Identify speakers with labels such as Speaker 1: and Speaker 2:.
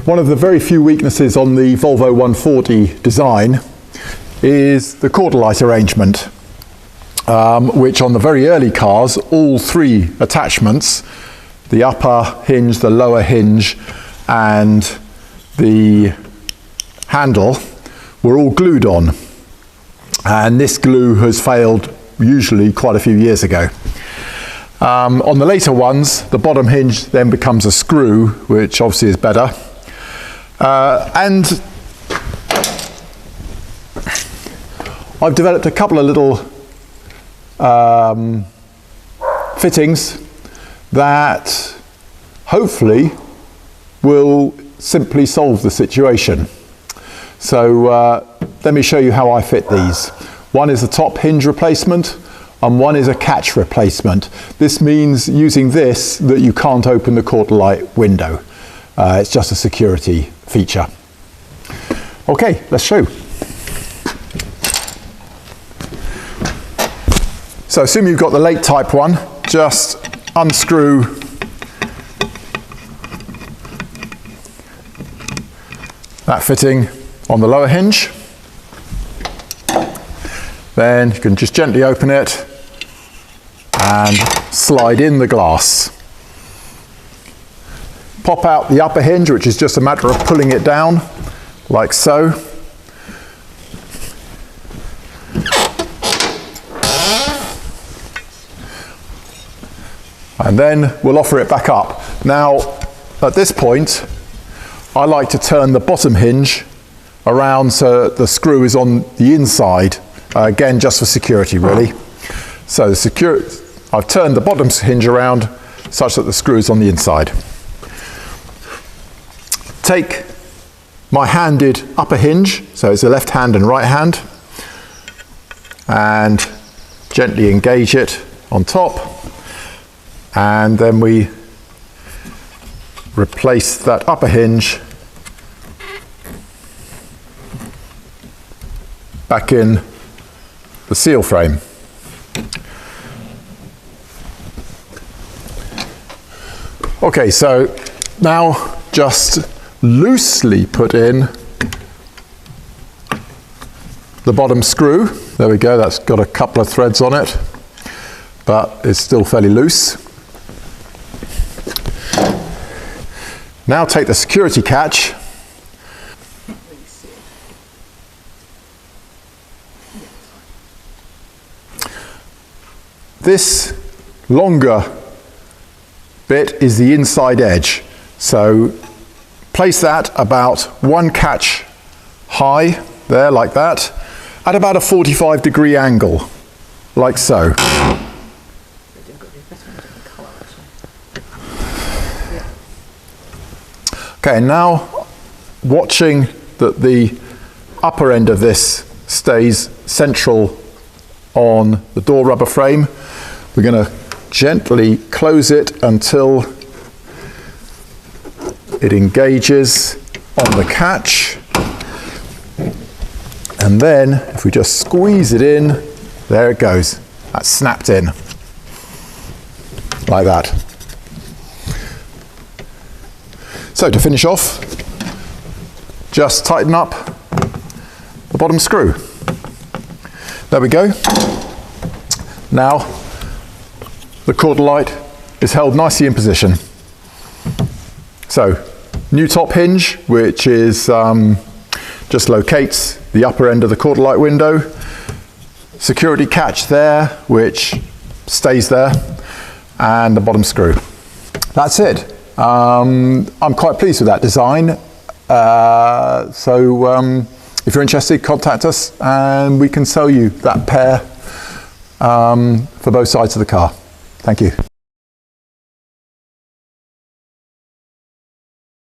Speaker 1: One of the very few weaknesses on the Volvo 140 design is the Quarterlight arrangement, which on the very early cars, all three attachments, the upper hinge, the lower hinge, and the handle, were all glued on. And this glue has failed usually quite a few years ago. On the later ones, the bottom hinge then becomes a screw, which obviously is better. And I've developed a couple of little fittings that hopefully will simply solve the situation. So let me show you how I fit these. One is a top hinge replacement and one is a catch replacement. This means using this that you can't open the Quarterlight window. It's just a security feature. Okay, let's show. So assume you've got the late type one, just unscrew that fitting on the lower hinge. Then you can just gently open it and slide in the glass. Pop out the upper hinge, which is just a matter of pulling it down, like so. And then we'll offer it back up. Now, at this point, I like to turn the bottom hinge around so the screw is on the inside, again, just for security, really. So I've turned the bottom hinge around such that the screw is on the inside. Take my handed upper hinge, so it's a left hand and right hand, and gently engage it on top, and then we replace that upper hinge back in the seal frame. Okay, so now just loosely put in the bottom screw. There we go, that's got a couple of threads on it, but it's still fairly loose. Now take the security catch . This longer bit is the inside edge, so place that about one catch high, there, like that, at about a 45-degree angle, like so. Okay, now watching that the upper end of this stays central on the door rubber frame, we're going to gently close it until it engages on the catch, and then if we just squeeze it in, there it goes. That's snapped in like that. So to finish off, just tighten up the bottom screw. There we go. Now the Quarterlight is held nicely in position. So, new top hinge, which is just locates the upper end of the Quarterlight window. Security catch there, which stays there, and the bottom screw. That's it. I'm quite pleased with that design. If you're interested, contact us and we can sell you that pair for both sides of the car. Thank you.